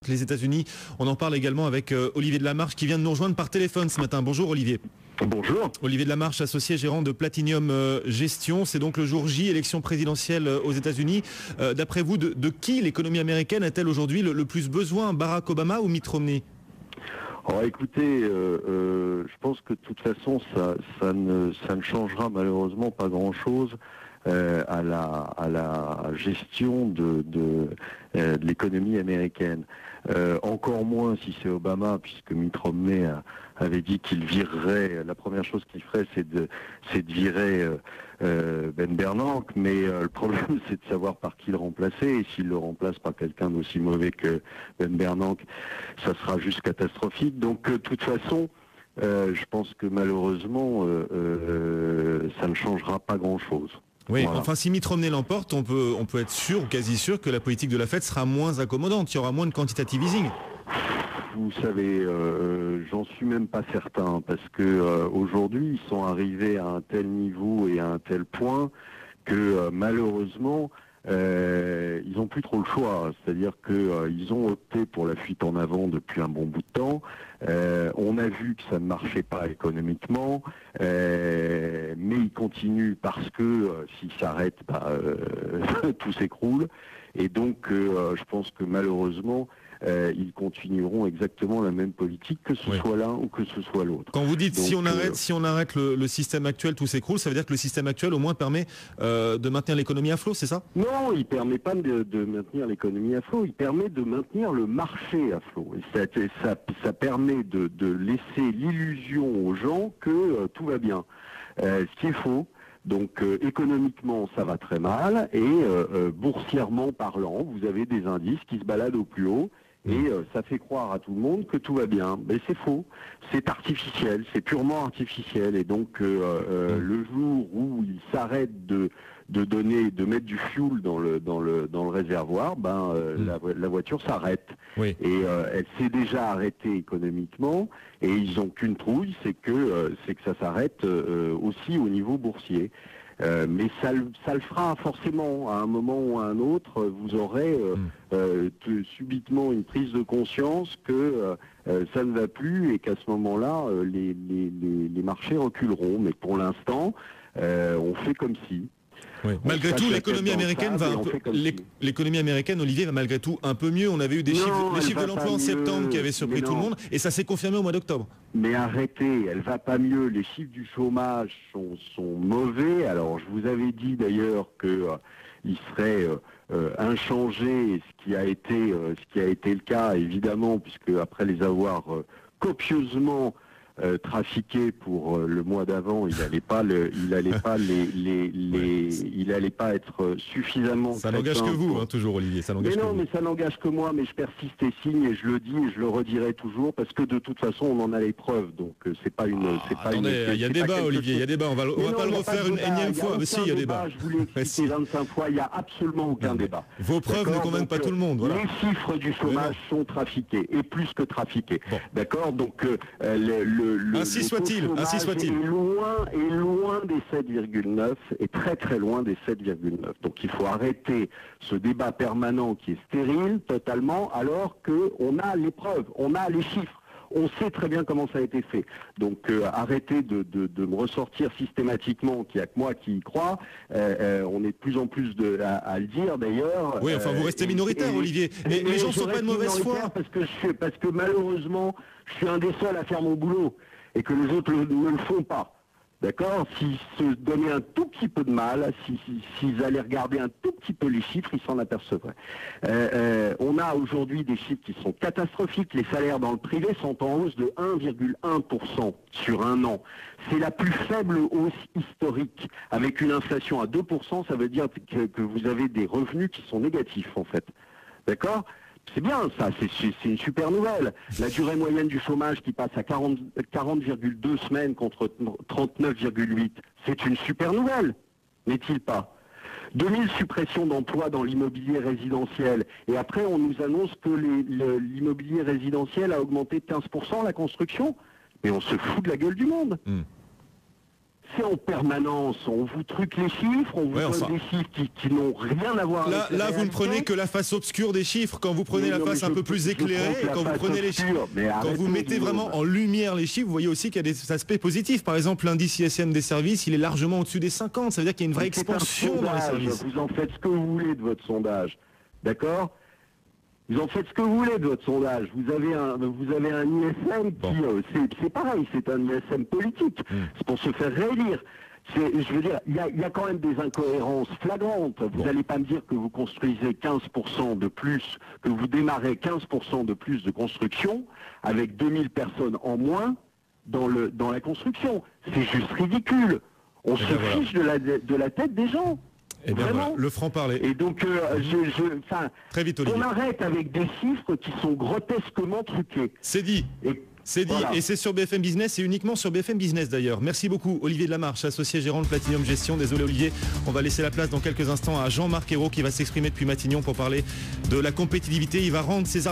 impacte les États-Unis. On en parle également avec Olivier Delamarche qui vient de nous rejoindre par téléphone ce matin. Bonjour Olivier. Bonjour. Olivier Delamarche, associé gérant de Platinum Gestion. C'est donc le jour J, élection présidentielle aux États-Unis. D'après vous, de qui l'économie américaine a-t-elle aujourd'hui le plus besoin, Barack Obama ou Mitt Romney? Alors écoutez, je pense que de toute façon, ça ne changera malheureusement pas grand-chose à la gestion de l'économie américaine. Encore moins si c'est Obama, puisque Mitt Romney avait dit qu'il virerait, la première chose qu'il ferait, c'est de virer Ben Bernanke, mais le problème c'est de savoir par qui le remplacer, et s'il le remplace par quelqu'un d'aussi mauvais que Ben Bernanke, ça sera juste catastrophique. Donc de toute façon, je pense que malheureusement, ça ne changera pas grand-chose. Oui, voilà. Enfin si Mitt Romney l'emporte, on peut être sûr ou quasi sûr que la politique de la Fed sera moins accommodante, il y aura moins de quantitative easing. Vous savez, j'en suis même pas certain, parce que aujourd'hui ils sont arrivés à un tel niveau et à un tel point que malheureusement ils n'ont plus trop le choix. C'est-à-dire que ils ont opté pour la fuite en avant depuis un bon bout de temps. On a vu que ça ne marchait pas économiquement, mais ils continuent parce que s'ils s'arrêtent, tout s'écroule. Et donc je pense que malheureusement ils continueront exactement la même politique, que ce soit l'un ou que ce soit l'autre. Quand vous dites donc, si on arrête le système actuel, tout s'écroule, ça veut dire que le système actuel au moins permet de maintenir l'économie à flot, c'est ça? Non, il ne permet pas de maintenir l'économie à flot, il permet de maintenir le marché à flot. Et ça permet de laisser l'illusion aux gens que tout va bien. Ce qui est faux. Donc économiquement ça va très mal, et boursièrement parlant, vous avez des indices qui se baladent au plus haut. Et ça fait croire à tout le monde que tout va bien. Mais c'est faux, c'est artificiel, c'est purement artificiel. Et donc le jour où ils s'arrêtent de mettre du fuel dans le réservoir, la voiture s'arrête. Oui. Et elle s'est déjà arrêtée économiquement, et ils n'ont qu'une trouille, c'est que ça s'arrête aussi au niveau boursier. Mais ça le fera forcément à un moment ou à un autre. Vous aurez subitement une prise de conscience que ça ne va plus, et qu'à ce moment-là, les marchés reculeront. Mais pour l'instant, on fait comme si. Oui. Malgré tout, l'économie américaine l'économie américaine, Olivier, va malgré tout un peu mieux. On avait eu des chiffres de l'emploi en septembre qui avaient surpris tout le monde, et ça s'est confirmé au mois d'octobre. Mais arrêtez, elle va pas mieux. Les chiffres du chômage sont mauvais. Alors je vous avais dit d'ailleurs que il serait inchangé, ce qui a été le cas évidemment, puisque après les avoir copieusement trafiqué pour le mois d'avant, il n'allait pas être suffisamment. Ça n'engage que vous, toujours Olivier. Ça n'engage que vous. Mais ça n'engage que moi. Mais je persiste et signe, et je le dis et je le redirai toujours, parce que de toute façon, on en a les preuves. Donc c'est pas une. Attendez, il y a débat, Olivier. Il y a débat. On va pas le refaire une énième fois. Mais si, il y a débat. Je vous l'ai expliqué 25 fois. Il n'y a absolument aucun débat. Vos preuves ne convainquent pas tout le monde. Voilà. Les chiffres du chômage sont trafiqués, et plus que trafiqués. Bon. D'accord. Donc ainsi soit-il. Est loin des 7,9, et très très loin des 7,9. Donc il faut arrêter ce débat permanent qui est stérile totalement, alors qu'on a les preuves, on a les chiffres. On sait très bien comment ça a été fait. Donc arrêtez de me ressortir systématiquement qu'il n'y a que moi qui y crois. On est de plus en plus à le dire d'ailleurs. Oui, enfin vous restez minoritaire, Olivier. Et les gens ne sont pas de mauvaise foi. Parce que malheureusement, je suis un des seuls à faire mon boulot, et que les autres ne le font pas. D'accord? S'ils se donnaient un tout petit peu de mal, s'ils allaient regarder un tout petit peu les chiffres, ils s'en apercevraient. On a aujourd'hui des chiffres qui sont catastrophiques. Les salaires dans le privé sont en hausse de 1,1% sur un an. C'est la plus faible hausse historique. Avec une inflation à 2%, ça veut dire que vous avez des revenus qui sont négatifs, en fait. D'accord? C'est bien ça, c'est une super nouvelle. La durée moyenne du chômage qui passe à 40,2 semaines contre 39,8, c'est une super nouvelle, n'est-il pas? 2000 suppressions d'emplois dans l'immobilier résidentiel, et après on nous annonce que l'immobilier résidentiel a augmenté de 15% la construction, mais on se fout de la gueule du monde. c'est en permanence. On vous truque les chiffres, on vous donne des chiffres qui n'ont rien à voir avec là, vous ne prenez que la face obscure des chiffres. Quand vous prenez la face un peu plus éclairée, quand vous prenez les chiffres, quand vous mettez vraiment en lumière les chiffres, vous voyez aussi qu'il y a des aspects positifs. Par exemple, l'indice ISM des services, il est largement au-dessus des 50. Ça veut dire qu'il y a une vraie expansion dans les services. Vous en faites ce que vous voulez de votre sondage. D'accord ? Vous en faites ce que vous voulez de votre sondage. Vous avez un ISM qui, c'est pareil, c'est un ISM politique. C'est pour se faire réélire. Je veux dire, il y a quand même des incohérences flagrantes. Vous n'allez pas me dire que vous construisez 15% de plus, que vous démarrez 15% de plus de construction avec 2000 personnes en moins dans la construction. C'est juste ridicule. On se fiche de la tête des gens. Et bien voilà, le franc-parler. Et donc, très vite, Olivier. On arrête avec des chiffres qui sont grotesquement truqués. C'est dit. C'est dit, voilà. Et c'est sur BFM Business, et uniquement sur BFM Business d'ailleurs. Merci beaucoup Olivier Delamarche, associé gérant de Platinum Gestion. Désolé Olivier, on va laisser la place dans quelques instants à Jean-Marc Ayrault qui va s'exprimer depuis Matignon pour parler de la compétitivité. Il va rendre ses